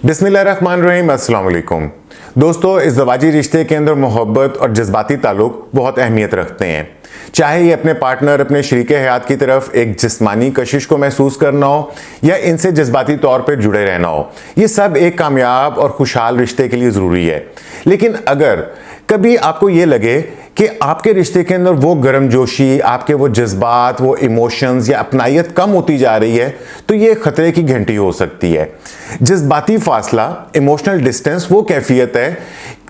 बिस्मिल्लाहिर्रहमानिर्रहीम, अस्सलाम वालेकुम। दोस्तों, इस ज़वाजी रिश्ते के अंदर मोहब्बत और जज्बाती ताल्लुक बहुत अहमियत रखते हैं। चाहे ये अपने पार्टनर, अपने शरीके हयात की तरफ एक जिस्मानी कशिश को महसूस करना हो या इनसे जज्बाती तौर पर जुड़े रहना हो, ये सब एक कामयाब और खुशहाल रिश्ते के लिए ज़रूरी है। लेकिन अगर कभी आपको ये लगे कि आपके रिश्ते के अंदर वो गर्मजोशी, आपके वो जज्बात, वो इमोशंस या अपनायत कम होती जा रही है, तो ये खतरे की घंटी हो सकती है। जज्बाती फासला, इमोशनल डिस्टेंस, वो कैफियत है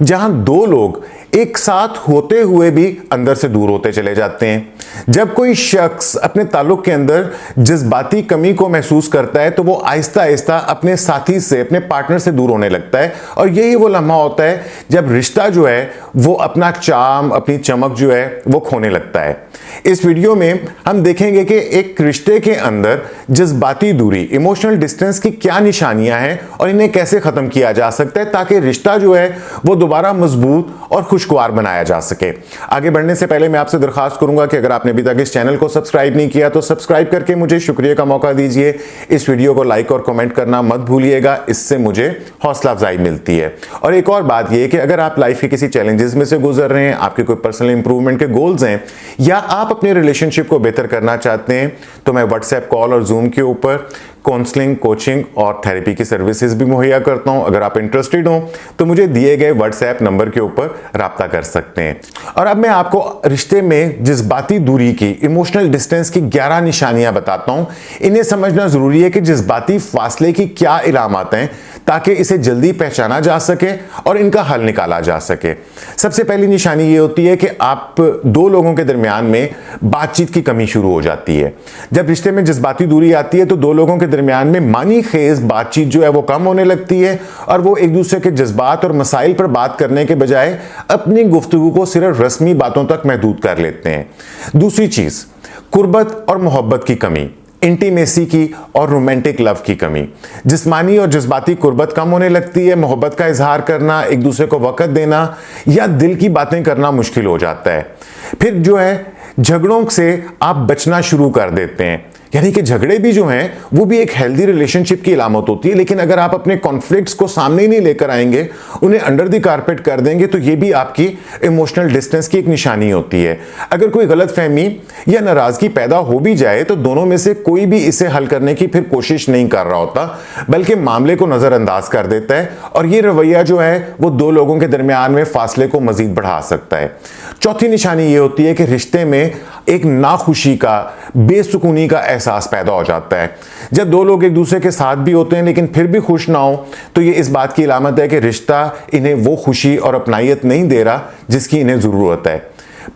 जहां दो लोग एक साथ होते हुए भी अंदर से दूर होते चले जाते हैं। जब कोई शख्स अपने ताल्लुक के अंदर जज्बाती कमी को महसूस करता है तो वो आहिस्ता आहिस्ता अपने साथी से, अपने पार्टनर से दूर होने लगता है, और यही वो लम्हा होता है जब रिश्ता जो है वो अपना चार्म, अपनी चमक जो है वो खोने लगता है। इस वीडियो में हम देखेंगे कि एक रिश्ते के अंदर जज्बाती दूरी, इमोशनल डिस्टेंस की क्या निशानियां हैं और इन्हें कैसे खत्म किया जा सकता है ताकि रिश्ता जो है वो दोबारा मजबूत और खुशगवार बनाया जा सके। आगे बढ़ने से पहले मैं आपसे दरखास्त करूंगा कि अगर आपने अभी तक इस चैनल को सब्सक्राइब नहीं किया तो सब्सक्राइब करके मुझे शुक्रिया का मौका दीजिए। इस वीडियो को लाइक और कमेंट करना मत भूलिएगा, इससे मुझे हौसला अफजाई मिलती है। और एक और बात यह कि अगर आप लाइफ के किसी चैलेंजेस में से गुजर रहे हैं, आपके कोई पर्सनल इंप्रूवमेंट के गोल्स हैं या आप अपने रिलेशनशिप को बेहतर करना चाहते हैं, तो मैं व्हाट्सएप कॉल और जूम के ऊपर काउंसलिंग, कोचिंग और थेरेपी की सर्विसेज भी मुहैया करता हूं। अगर आप इंटरेस्टेड हो तो मुझे दिए गए व्हाट्सएप नंबर के ऊपर राब्ता कर सकते हैं। और अब मैं आपको रिश्ते में जज्बाती दूरी की, इमोशनल डिस्टेंस की 11 निशानियां बताता हूं। इन्हें समझना जरूरी है कि जज्बाती फासले की क्या इलामत हैं ताकि इसे जल्दी पहचाना जा सके और इनका हल निकाला जा सके। सबसे पहली निशानी ये होती है कि आप दो लोगों के दरमियान में बातचीत की कमी शुरू हो जाती है। जब रिश्ते में जज्बाती दूरी आती है तो दो लोगों के दरमियान में मानी खेज बातचीत जो है वो कम होने लगती है और वो एक दूसरे के जज्बात और मसाइल पर बात करने के बजाय अपनी गुफ्तगू को सिर्फ रस्मी बातों तक महदूद कर लेते हैं। दूसरी चीज, कुर्बत और मोहब्बत की कमी, इंटीमेसी की और रोमांटिक लव की कमी। जिस्मानी और जज्बाती कुर्बत कम होने लगती है, मोहब्बत का इजहार करना, एक दूसरे को वक़्त देना या दिल की बातें करना मुश्किल हो जाता है। फिर जो है झगड़ों से आप बचना शुरू कर देते हैं, यानी कि झगड़े भी जो हैं वो भी एक हेल्दी रिलेशनशिप की इलामत होती है। लेकिन अगर आप अपने कॉन्फ्लिक्ट्स को सामने ही नहीं लेकर आएंगे, उन्हें अंडर द कारपेट कर देंगे, तो ये भी आपकी इमोशनल डिस्टेंस की एक निशानी होती है। अगर कोई गलतफहमी या नाराजगी पैदा हो भी जाए तो दोनों में से कोई भी इसे हल करने की फिर कोशिश नहीं कर रहा होता, बल्कि मामले को नजरअंदाज कर देता है, और ये रवैया जो है वो दो लोगों के दरमियान में फासले को मजीद बढ़ा सकता है। चौथी निशानी ये होती है कि रिश्ते में एक नाखुशी का, बेसुकूनी का एहसास पैदा हो जाता है। जब दो लोग एक दूसरे के साथ भी होते हैं लेकिन फिर भी खुश ना हो, तो ये इस बात की इलामत है कि रिश्ता इन्हें वो खुशी और अपनायत नहीं दे रहा जिसकी इन्हें ज़रूरत है।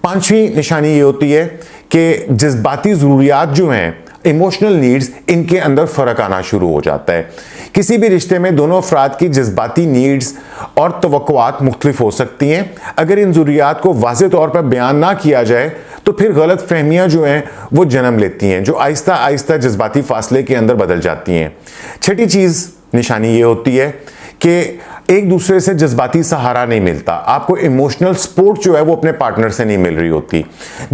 पांचवी निशानी ये होती है कि जज्बाती ज़रूरियात जो हैं, इमोशनल नीड्स, इनके अंदर फ़र्क आना शुरू हो जाता है। किसी भी रिश्ते में दोनों अफराद की जज्बाती नीड्स और तवक्कुआत मुख्तलिफ हो सकती हैं। अगर इन ज़रूरियात को वाज़ेह तौर पर बयान ना किया जाए तो फिर गलत फहमियाँ जो हैं वो जन्म लेती हैं, जो आहिस्ता आहिस्ता जज्बाती फासले के अंदर बदल जाती हैं। छठी चीज़, निशानी ये होती है कि एक दूसरे से जज्बाती सहारा नहीं मिलता। आपको इमोशनल सपोर्ट जो है वो अपने पार्टनर से नहीं मिल रही होती।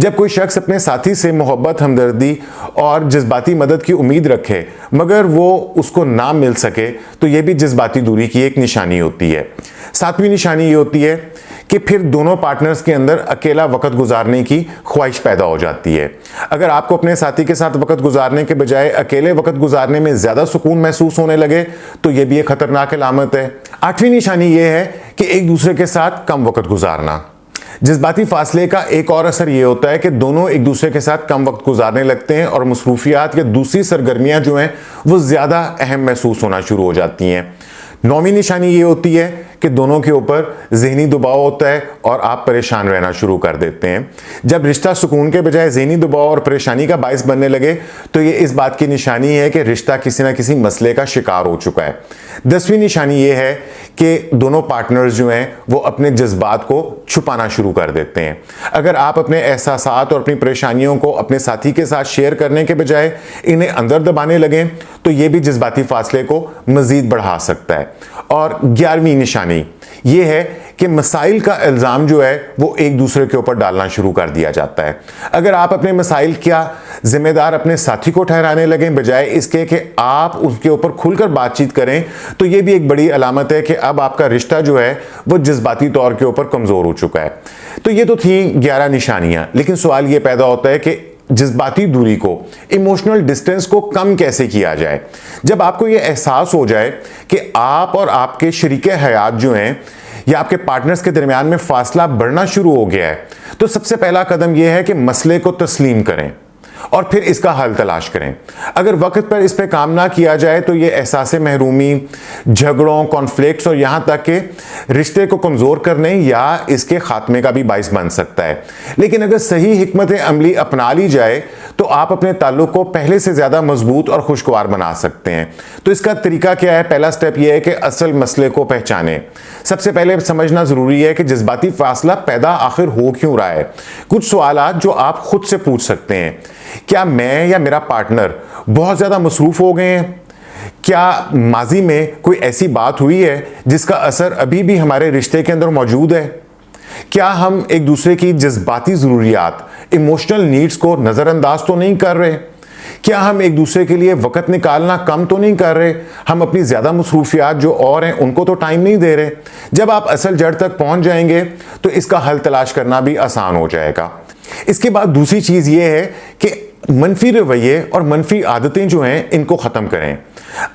जब कोई शख्स अपने साथी से मोहब्बत, हमदर्दी और जज्बाती मदद की उम्मीद रखे मगर वो उसको ना मिल सके, तो ये भी जज्बाती दूरी की एक निशानी होती है। सातवीं निशानी ये होती है कि फिर दोनों पार्टनर्स के अंदर अकेला वक्त गुजारने की ख्वाहिश पैदा हो जाती है। अगर आपको अपने साथी के साथ वक्त गुजारने के बजाय अकेले वक्त गुजारने में ज़्यादा सुकून महसूस होने लगे, तो ये भी एक खतरनाक अलामत है। आठवीं निशानी ये है कि एक दूसरे के साथ कम वक्त गुजारना। जज्बाती फासले का एक और असर यह होता है कि दोनों एक दूसरे के साथ कम वक्त गुजारने लगते हैं और मसरूफियात या दूसरी सरगर्मियां जो हैं वो ज़्यादा अहम महसूस होना शुरू हो जाती हैं। नौवीं निशानी ये होती है कि दोनों के ऊपर ज़हनी दबाव होता है और आप परेशान रहना शुरू कर देते हैं। जब रिश्ता सुकून के बजाय ज़हनी दबाव और परेशानी का बायस बनने लगे, तो ये इस बात की निशानी है कि रिश्ता किसी ना किसी मसले का शिकार हो चुका है। 10वीं निशानी ये है कि दोनों पार्टनर्स जो हैं वो अपने जज्बात को छुपाना शुरू कर देते हैं। अगर आप अपने एहसासात और अपनी परेशानियों को अपने साथी के साथ शेयर करने के बजाय इन्हें अंदर दबाने लगें, तो ये भी जज्बाती फासले को मज़ीद बढ़ा सकता है। और 11वीं निशानी नहीं, ये है कि मसाइल का इल्ज़ाम जो है वो एक दूसरे के ऊपर डालना शुरू कर दिया जाता है। अगर आप अपने मसाइल का जिम्मेदार अपने साथी को ठहराने लगें बजाय इसके कि आप उसके ऊपर खुलकर बातचीत करें, तो ये भी एक बड़ी अलामत है कि अब आपका रिश्ता जो है वो जज्बाती तौर के ऊपर कमज़ोर हो चुका है। तो ये तो थी 11 निशानियां, लेकिन सवाल ये पैदा होता है कि जज्बाती दूरी को, इमोशनल डिस्टेंस को कम कैसे किया जाए। जब आपको ये एहसास हो जाए कि आप और आपके शरीके हयात जो हैं या आपके पार्टनर्स के दरमियान में फासला बढ़ना शुरू हो गया है, तो सबसे पहला कदम यह है कि मसले को तस्लीम करें और फिर इसका हल तलाश करें। अगर वक्त पर इस पर काम ना किया जाए तो ये एहसास महरूमी, झगड़ों, कॉन्फ्लिक्ट्स और यहाँ तक कि रिश्ते को कमज़ोर करने या इसके खात्मे का भी बाइस बन सकता है। लेकिन अगर सही हिकमत अमली अपना ली जाए तो आप अपने ताल्लुक़ को पहले से ज़्यादा मजबूत और खुशगवार बना सकते हैं। तो इसका तरीका क्या है? पहला स्टेप यह है कि असल मसले को पहचानें। सबसे पहले समझना ज़रूरी है कि जज्बाती फासला पैदा आखिर हो क्यों रहा है। कुछ सवालात जो आप खुद से पूछ सकते हैं: क्या मैं या मेरा पार्टनर बहुत ज़्यादा मसरूफ़ हो गए हैं? क्या माजी में कोई ऐसी बात हुई है जिसका असर अभी भी हमारे रिश्ते के अंदर मौजूद है? क्या हम एक दूसरे की जज्बाती ज़रूरियात, इमोशनल नीड्स को नज़रअंदाज तो नहीं कर रहे? क्या हम एक दूसरे के लिए वक्त निकालना कम तो नहीं कर रहे? हम अपनी ज़्यादा मसरूफियात जो और हैं उनको तो टाइम नहीं दे रहे। जब आप असल जड़ तक पहुंच जाएंगे तो इसका हल तलाश करना भी आसान हो जाएगा। इसके बाद दूसरी चीज़ ये है कि मनफी रवैये और मनफी आदतें जो हैं इनको ख़त्म करें।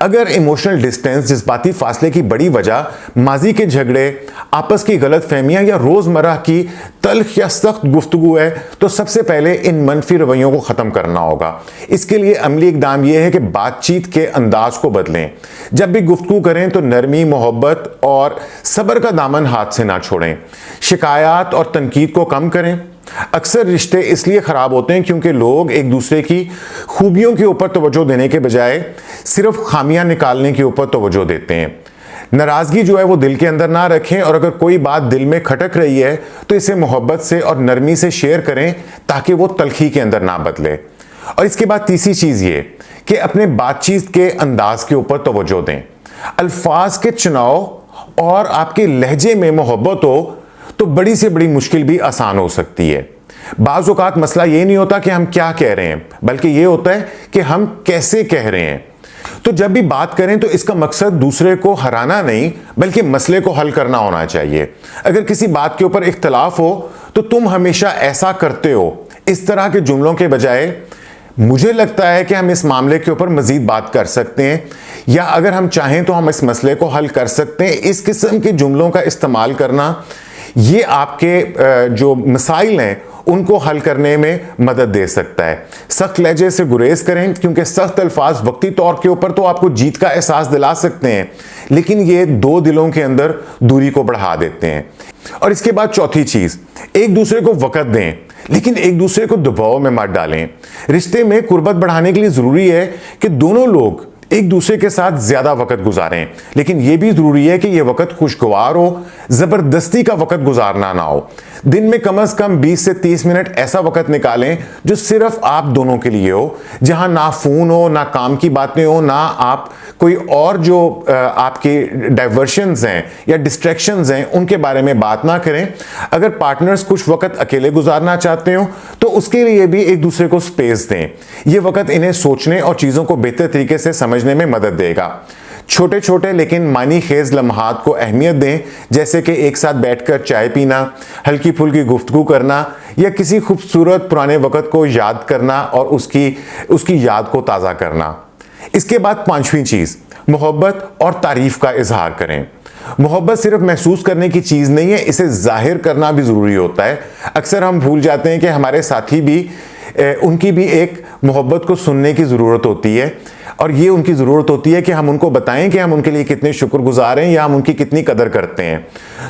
अगर इमोशनल डिस्टेंस, जज्बाती फासले की बड़ी वजह माजी के झगड़े, आपस की गलत फहमियाँ या रोज़मर्रा की तल्ख या सख्त गुफ्तगू है, तो सबसे पहले इन मनफी रवैयों को ख़त्म करना होगा। इसके लिए अमली इक़दाम यह है कि बातचीत के अंदाज को बदलें। जब भी गुफ्तगू करें तो नरमी, मोहब्बत और सब्र का दामन हाथ से ना छोड़ें। शिकायत और तनकीद को कम करें। अक्सर रिश्ते इसलिए ख़राब होते हैं क्योंकि लोग एक दूसरे की खूबियों के ऊपर तवज्जो देने के बजाय सिर्फ खामियां निकालने के ऊपर तवज्जो देते हैं। नाराज़गी जो है वो दिल के अंदर ना रखें और अगर कोई बात दिल में खटक रही है तो इसे मोहब्बत से और नरमी से शेयर करें ताकि वो तलखी के अंदर ना बदले। और इसके बाद तीसरी चीज़ ये कि अपने बातचीत के अंदाज के ऊपर तवज्जो दें। अल्फाज के चुनाव और आपके लहजे में मोहब्बत हो तो बड़ी से बड़ी मुश्किल भी आसान हो सकती है। बाज़ औक़ात मसला ये नहीं होता कि हम क्या कह रहे हैं, बल्कि ये होता है कि हम कैसे कह रहे हैं। तो जब भी बात करें तो इसका मकसद दूसरे को हराना नहीं बल्कि मसले को हल करना होना चाहिए। अगर किसी बात के ऊपर इख्तलाफ हो तो तुम हमेशा ऐसा करते हो, इस तरह के जुमलों के बजाय मुझे लगता है कि हम इस मामले के ऊपर मज़ीद बात कर सकते हैं, या अगर हम चाहें तो हम इस मसले को हल कर सकते हैं, इस किस्म के जुमलों का इस्तेमाल करना ये आपके जो मसाइल हैं उनको हल करने में मदद दे सकता है। सख्त लहजे से गुरेज करें क्योंकि सख्त अल्फाज वक्ती तौर के ऊपर तो आपको जीत का एहसास दिला सकते हैं, लेकिन ये दो दिलों के अंदर दूरी को बढ़ा देते हैं। और इसके बाद चौथी चीज़, एक दूसरे को वक़्त दें लेकिन एक दूसरे को दबाव में मत डालें। रिश्ते में कुर्बत बढ़ाने के लिए ज़रूरी है कि दोनों लोग एक दूसरे के साथ ज़्यादा वक्त गुजारें, लेकिन यह भी ज़रूरी है कि यह वक्त खुशगवार हो, ज़बरदस्ती का वक्त गुजारना ना हो। दिन में कम से कम 20 से 30 मिनट ऐसा वक्त निकालें जो सिर्फ आप दोनों के लिए हो, जहां ना फ़ोन हो, ना काम की बातें हो, ना आप कोई और जो आपके डाइवर्शंस हैं या डिस्ट्रैक्शंस हैं उनके बारे में बात ना करें। अगर पार्टनर्स कुछ वक्त अकेले गुजारना चाहते हो तो उसके लिए भी एक दूसरे को स्पेस दें। यह वक्त इन्हें सोचने और चीज़ों को बेहतर तरीके से समझने में मदद देगा। छोटे छोटे लेकिन मानी खेज लम्हात को अहमियत दें, जैसे कि एक साथ बैठकर चाय पीना, हल्की फुल्की गुफ्तगू करना या किसी खूबसूरत पुराने वक्त को याद करना और उसकी याद को ताज़ा करना। इसके बाद पांचवी चीज़, मोहब्बत और तारीफ का इजहार करें। मोहब्बत सिर्फ महसूस करने की चीज़ नहीं है, इसे जाहिर करना भी ज़रूरी होता है। अक्सर हम भूल जाते हैं कि हमारे साथी भी उनकी भी एक मोहब्बत को सुनने की ज़रूरत होती है, और ये उनकी ज़रूरत होती है कि हम उनको बताएं कि हम उनके लिए कितने शुक्रगुजार हैं या हम उनकी कितनी कदर करते हैं।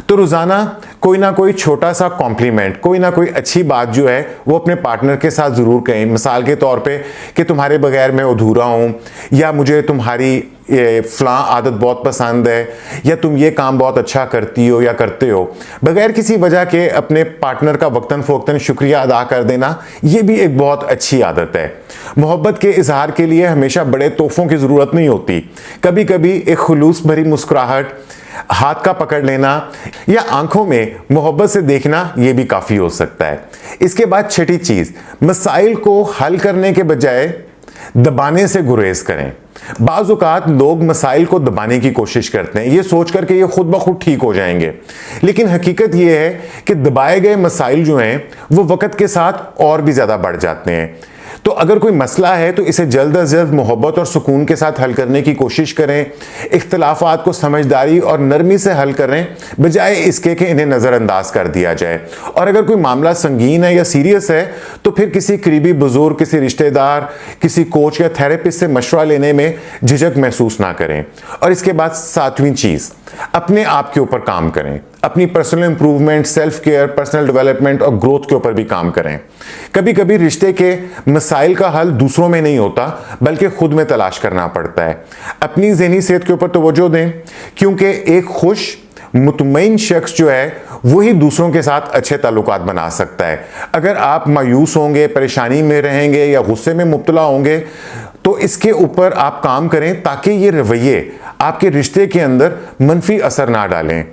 तो रोज़ाना कोई ना कोई छोटा सा कॉम्प्लीमेंट, कोई ना कोई अच्छी बात जो है वो अपने पार्टनर के साथ ज़रूर कहें। मिसाल के तौर पे कि तुम्हारे बगैर मैं अधूरा हूँ, या मुझे तुम्हारी फ़लाँ आदत बहुत पसंद है, या तुम ये काम बहुत अच्छा करती हो या करते हो। बगैर किसी वजह के अपने पार्टनर का वक्तन फ़ोक्तन शुक्रिया अदा कर देना, ये भी एक बहुत अच्छी आदत है। मोहब्बत के इजहार के लिए हमेशा बड़े तोहफ़ों की ज़रूरत नहीं होती। कभी कभी एक खुलूस भरी मुस्कुराहट, हाथ का पकड़ लेना या आंखों में मोहब्बत से देखना, यह भी काफी हो सकता है। इसके बाद छठी चीज, मसाइल को हल करने के बजाय दबाने से गुरेज करें। बाज़ औक़ात लोग मसाइल को दबाने की कोशिश करते हैं, ये सोच कर के ये खुद ब खुद ठीक हो जाएंगे, लेकिन हकीकत ये है कि दबाए गए मसाइल जो हैं वो वक़्त के साथ और भी ज़्यादा बढ़ जाते हैं। तो अगर कोई मसला है तो इसे जल्द अज जल्द मोहब्बत और सुकून के साथ हल करने की कोशिश करें। इख्तिलाफ़ात को समझदारी और नरमी से हल करें, बजाय इसके कि इन्हें नज़रअंदाज कर दिया जाए। और अगर कोई मामला संगीन है या सीरियस है तो फिर किसी करीबी बुजुर्ग, किसी रिश्तेदार, किसी कोच या थेरेपिस्ट से मशवरा लेने में झिझक महसूस ना करें। और इसके बाद सातवीं चीज़, अपने आप के ऊपर काम करें। अपनी personal improvement, self care, personal development और ग्रोथ के ऊपर भी काम करें। कभी कभी रिश्ते के मसाइल का हल दूसरों में नहीं होता, बल्कि खुद में तलाश करना पड़ता है। अपनी ज़हनी सेहत के ऊपर तवज्जो दें, क्योंकि एक खुश मुतमईन शख्स जो है वही दूसरों के साथ अच्छे ताल्लुकात बना सकता है। अगर आप मायूस होंगे, परेशानी में रहेंगे या गुस्से में मुब्तला होंगे तो इसके ऊपर आप काम करें, ताकि ये रवैये आपके रिश्ते के अंदर मनफी असर ना डालें।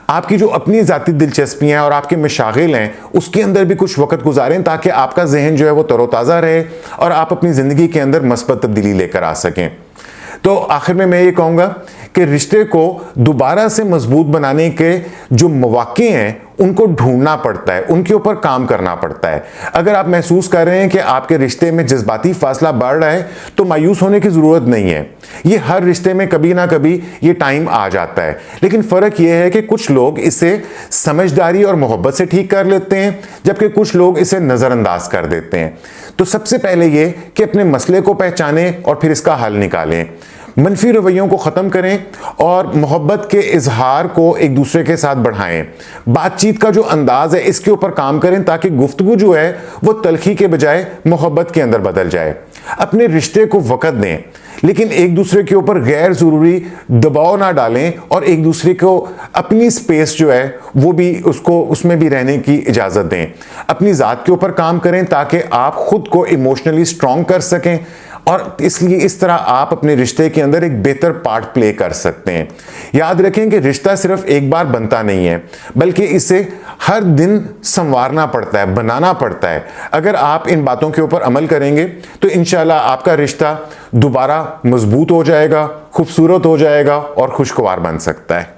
आपकी जो अपनी ज़ाती दिलचस्पियाँ और आपके मशागिल हैं उसके अंदर भी कुछ वक्त गुजारें, ताकि आपका जहन जो है वो तरोताज़ा रहे और आप अपनी ज़िंदगी के अंदर मस्बत तब्दीली लेकर आ सकें। तो आखिर में मैं ये कहूँगा कि रिश्ते को दोबारा से मजबूत बनाने के जो मौके हैं उनको ढूंढना पड़ता है, उनके ऊपर काम करना पड़ता है। अगर आप महसूस कर रहे हैं कि आपके रिश्ते में जज्बाती फासला बढ़ रहा है तो मायूस होने की ज़रूरत नहीं है। ये हर रिश्ते में कभी ना कभी ये टाइम आ जाता है, लेकिन फ़र्क ये है कि कुछ लोग इसे समझदारी और मोहब्बत से ठीक कर लेते हैं, जबकि कुछ लोग इसे नज़रअंदाज कर देते हैं। तो सबसे पहले ये कि अपने मसले को पहचानें और फिर इसका हल निकालें। मनफी रवैयों को ख़त्म करें और मोहब्बत के इजहार को एक दूसरे के साथ बढ़ाएं। बातचीत का जो अंदाज़ है इसके ऊपर काम करें, ताकि गुफ्तगू जो है वो तलखी के बजाय मोहब्बत के अंदर बदल जाए। अपने रिश्ते को वक़्त दें, लेकिन एक दूसरे के ऊपर गैर ज़रूरी दबाव ना डालें और एक दूसरे को अपनी स्पेस जो है वो भी उसमें भी रहने की इजाज़त दें। अपनी ज़ात के ऊपर काम करें ताकि आप ख़ुद को इमोशनली स्ट्रॉन्ग कर सकें, और इसलिए इस तरह आप अपने रिश्ते के अंदर एक बेहतर पार्ट प्ले कर सकते हैं। याद रखें कि रिश्ता सिर्फ एक बार बनता नहीं है, बल्कि इसे हर दिन संवारना पड़ता है, बनाना पड़ता है। अगर आप इन बातों के ऊपर अमल करेंगे तो इंशाल्लाह आपका रिश्ता दोबारा मजबूत हो जाएगा, खूबसूरत हो जाएगा और खुशगवार बन सकता है।